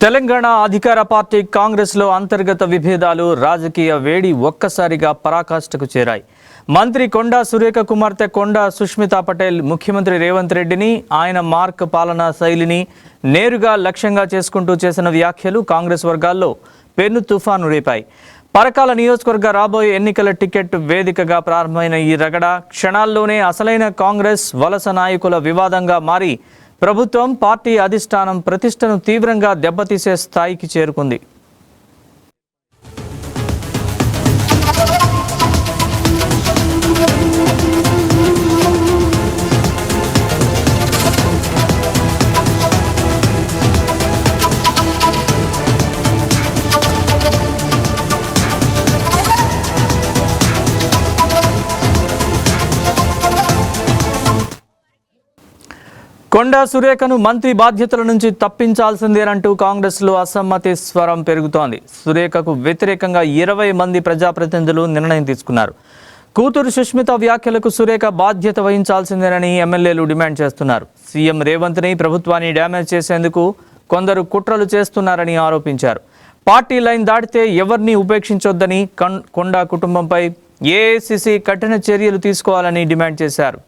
తెలంగాణ అధికార పార్టీ కాంగ్రెస్లో అంతర్గత విభేదాలు రాజకీయ వేడి ఒక్కసారిగా పరాకాష్ఠకు చేరాయి. మంత్రి కొండా సురేఖ కుమార్తె కొండా సుష్మితా పటేల్ ముఖ్యమంత్రి రేవంత్ రెడ్డిని, ఆయన మార్క్ పాలనా శైలిని నేరుగా లక్ష్యంగా చేసుకుంటూ చేసిన వ్యాఖ్యలు కాంగ్రెస్ వర్గాల్లో పెను తుఫాను రేపాయి. పరకాల నియోజకవర్గ రాబోయే ఎన్నికల టికెట్ వేదికగా ప్రారంభమైన ఈ రగడ క్షణాల్లోనే అసలైన కాంగ్రెస్ వలస నాయకుల వివాదంగా మారి ప్రభుత్వం, పార్టీ అధిష్టానం ప్రతిష్టను తీవ్రంగా దెబ్బతీసే స్థాయికి చేరుకుంది. కొండా సురేఖను మంత్రి బాధ్యతల నుంచి తప్పించాల్సిందేనంటూ కాంగ్రెస్లో అసమ్మతి స్వరం పెరుగుతోంది. సురేఖకు వ్యతిరేకంగా 20 మంది ప్రజాప్రతినిధులు నిర్ణయం తీసుకున్నారు. కూతురు సుష్మిత వ్యాఖ్యలకు సురేఖ బాధ్యత వహించాల్సిందేనని ఎమ్మెల్యేలు డిమాండ్ చేస్తున్నారు. సీఎం రేవంత్ని, ప్రభుత్వాన్ని డ్యామేజ్ చేసేందుకు కొందరు కుట్రలు చేస్తున్నారని ఆరోపించారు. పార్టీ లైన్ దాటితే ఎవరిని ఉపేక్షించొద్దని, కొండా కుటుంబంపై ఏఐసీసీ కఠిన చర్యలు తీసుకోవాలని డిమాండ్ చేశారు.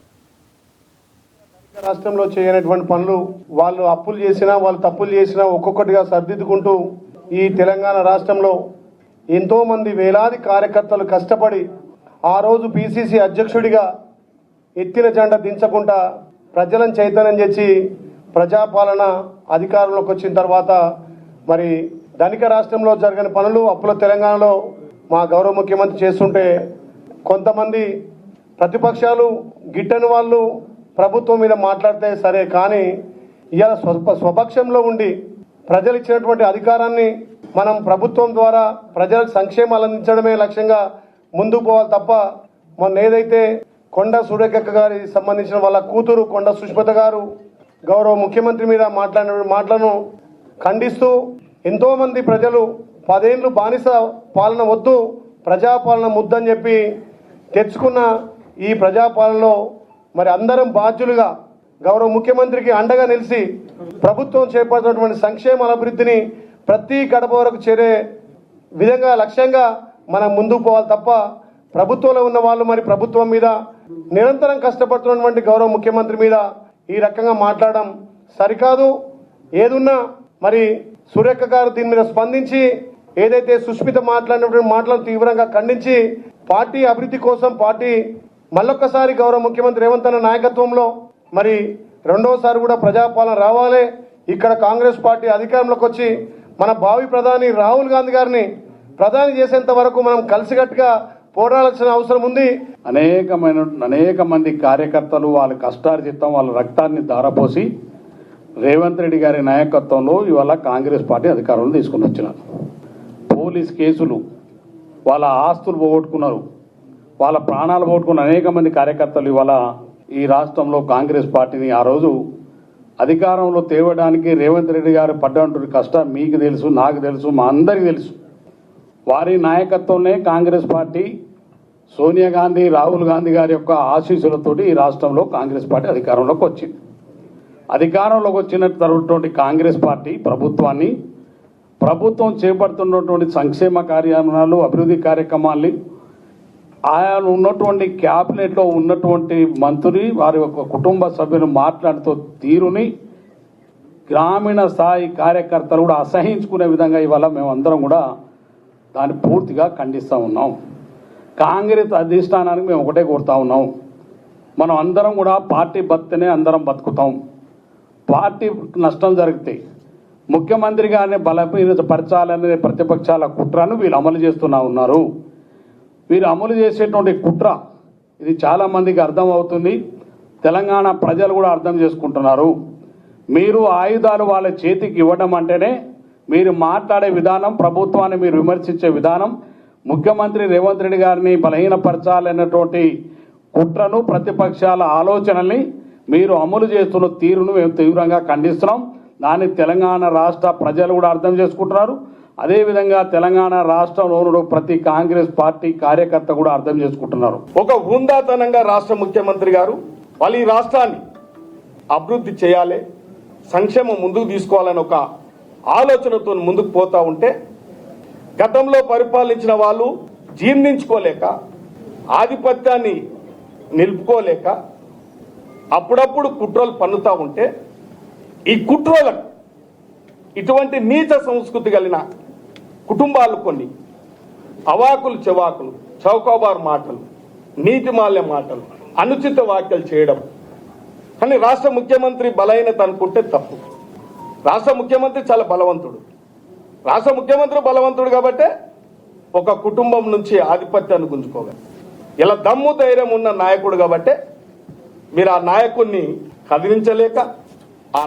రాష్ట్రంలో చేయనటువంటి పనులు, వాళ్ళు అప్పులు చేసినా, వాళ్ళు తప్పులు చేసినా ఒక్కొక్కటిగా సర్దిద్దుకుంటూ ఈ తెలంగాణ రాష్ట్రంలో ఎంతోమంది వేలాది కార్యకర్తలు కష్టపడి ఆ రోజు పిసిసి అధ్యక్షుడిగా ఎత్తిన జెండా దించకుండా ప్రజలను చైతన్యం చేసి ప్రజాపాలన అధికారంలోకి వచ్చిన తర్వాత మరి ధనిక రాష్ట్రంలో జరిగిన పనులు అప్పుల తెలంగాణలో మా గౌరవ ముఖ్యమంత్రి చేస్తుంటే కొంతమంది ప్రతిపక్షాలు గిట్టని వాళ్ళు ప్రభుత్వం మీద మాట్లాడితే సరే, కానీ ఇవాళ స్వపక్షంలో ఉండి ప్రజలు ఇచ్చినటువంటి అధికారాన్ని మనం ప్రభుత్వం ద్వారా ప్రజలకు సంక్షేమాలు అందించడమే లక్ష్యంగా ముందుకు పోవాలి తప్ప, మొన్న ఏదైతే కొండా సురేఖ గారి సంబంధించిన వాళ్ళ కూతురు కొండా సుష్మిత గారు గౌరవ ముఖ్యమంత్రి మీద మాట్లాడిన మాటలను ఖండిస్తూ ఎంతోమంది ప్రజలు 10 ఏళ్ళు బానిస పాలన వద్దు, ప్రజాపాలన ముద్దని చెప్పి తెచ్చుకున్న ఈ ప్రజాపాలనలో మరి అందరం బాధ్యులుగా గౌరవ ముఖ్యమంత్రికి అండగా నిలిచి ప్రభుత్వం చేపడుతున్నటువంటి సంక్షేమ అభివృద్ధిని ప్రతి గడప వరకు చేరే విధంగా లక్ష్యంగా మనం ముందుకు పోవాలి తప్ప, ప్రభుత్వంలో ఉన్న వాళ్ళు మరి ప్రభుత్వం మీద నిరంతరం కష్టపడుతున్నటువంటి గౌరవ ముఖ్యమంత్రి మీద ఈ రకంగా మాట్లాడడం సరికాదు. ఏదున్నా మరి సురేఖ గారు దీని మీద స్పందించి ఏదైతే సుష్మిత మాట్లాడినటువంటి మాటలను తీవ్రంగా ఖండించి పార్టీ అభివృద్ధి కోసం పార్టీ మళ్ళొక్కసారి గౌరవ ముఖ్యమంత్రి రేవంత్ అన్న నాయకత్వంలో మరి రెండోసారి కూడా ప్రజాపాలన రావాలి. ఇక్కడ కాంగ్రెస్ పార్టీ అధికారంలోకి వచ్చి మన భావి ప్రధాని రాహుల్ గాంధీ గారిని ప్రధాని చేసేంత వరకు మనం కలిసికట్టుగా పోరాడాల్సిన అవసరం ఉంది. అనేక మంది కార్యకర్తలు వాళ్ళ కష్టార్జితం, వాళ్ళ రక్తాన్ని ధారపోసి రేవంత్ రెడ్డి గారి నాయకత్వంలో ఇవాళ కాంగ్రెస్ పార్టీ అధికారంలో తీసుకుని వచ్చినారు. పోలీస్ కేసులు, వాళ్ళ ఆస్తులు పోగొట్టుకున్నారు, వాళ్ళ ప్రాణాలు పోగొట్టుకున్న అనేక మంది కార్యకర్తలు ఇవాళ ఈ రాష్ట్రంలో కాంగ్రెస్ పార్టీని ఆ రోజు అధికారంలో తేవడానికి రేవంత్ రెడ్డి గారు పడ్డటువంటి కష్టం మీకు తెలుసు, నాకు తెలుసు, మా అందరికీ తెలుసు. వారి నాయకత్వంలో కాంగ్రెస్ పార్టీ సోనియా గాంధీ, రాహుల్ గాంధీ గారి యొక్క ఆశీస్సులతోటి ఈ రాష్ట్రంలో కాంగ్రెస్ పార్టీ అధికారంలోకి వచ్చింది. అధికారంలోకి వచ్చినటువంటి కాంగ్రెస్ పార్టీ ప్రభుత్వం చేపడుతున్నటువంటి సంక్షేమ కార్యక్రమాలు, అభివృద్ధి కార్యక్రమాల్ని ఆయన ఉన్నటువంటి క్యాబినెట్లో ఉన్నటువంటి మంత్రి వారి యొక్క కుటుంబ సభ్యులు మాట్లాడుతూ తీరుని గ్రామీణ స్థాయి కార్యకర్తలు కూడా అసహించుకునే విధంగా ఇవాళ మేమందరం కూడా దాన్ని పూర్తిగా ఖండిస్తూ ఉన్నాం. కాంగ్రెస్ అధిష్టానానికి మేము ఒకటే కోరుతా ఉన్నాం, మనం అందరం కూడా పార్టీ బతినే అందరం బతుకుతాం. పార్టీ నష్టం జరిగితే ముఖ్యమంత్రి గారిని బలపరచాలనే ప్రతిపక్షాల కుట్రను వీళ్ళు అమలు చేస్తూనే ఉన్నారు. వీరు అమలు చేసేటువంటి కుట్ర ఇది చాలామందికి అర్థం అవుతుంది. తెలంగాణ ప్రజలు కూడా అర్థం చేసుకుంటున్నారు. మీరు ఆయుధాలు వాళ్ళ చేతికి ఇవ్వడం అంటేనే మీరు మాట్లాడే విధానం, ప్రభుత్వాన్ని మీరు విమర్శించే విధానం, ముఖ్యమంత్రి రేవంత్ రెడ్డి గారిని బలహీనపరచాలన్నటువంటి కుట్రను, ప్రతిపక్షాల ఆలోచనల్ని మీరు అమలు చేస్తున్న తీరును మేము తీవ్రంగా ఖండిస్తున్నాం. దాన్ని తెలంగాణ రాష్ట్ర ప్రజలు కూడా అర్థం చేసుకుంటున్నారు. అదేవిధంగా తెలంగాణ రాష్ట్రంలో ప్రతి కాంగ్రెస్ పార్టీ కార్యకర్త కూడా అర్థం చేసుకుంటున్నారు. ఒక హుందాతనంగా రాష్ట్ర ముఖ్యమంత్రి గారు వాళ్ళు ఈ రాష్ట్రాన్ని అభివృద్ధి చేయాలి, సంక్షేమం ముందుకు తీసుకోవాలని ఒక ఆలోచనతో ముందుకు పోతా ఉంటే గతంలో పరిపాలించిన వాళ్ళు జీర్ణించుకోలేక ఆధిపత్యాన్ని నిలుపుకోలేక అప్పుడప్పుడు కుట్రలు పన్నుతా ఉంటే ఈ కుట్రలకు ఇటువంటి నీచ సంస్కృతి కలిగిన కుటుంబాలు కొన్ని అవాకులు చెవాకులు చౌకబారు మాటలు నీతిమాల్య మాటలు అనుచిత వ్యాఖ్యలు చేయడం. కానీ రాష్ట్ర ముఖ్యమంత్రి బలహీనత అనుకుంటే తప్పు. రాష్ట్ర ముఖ్యమంత్రి చాలా బలవంతుడు. రాష్ట్ర ముఖ్యమంత్రి బలవంతుడు కాబట్టే ఒక కుటుంబం నుంచి ఆధిపత్యాన్ని గుంజుకోగలరు. ఇలా దమ్ము ధైర్యం ఉన్న నాయకుడు కాబట్టే మీరు ఆ నాయకుడిని కదిలించలేక ఆ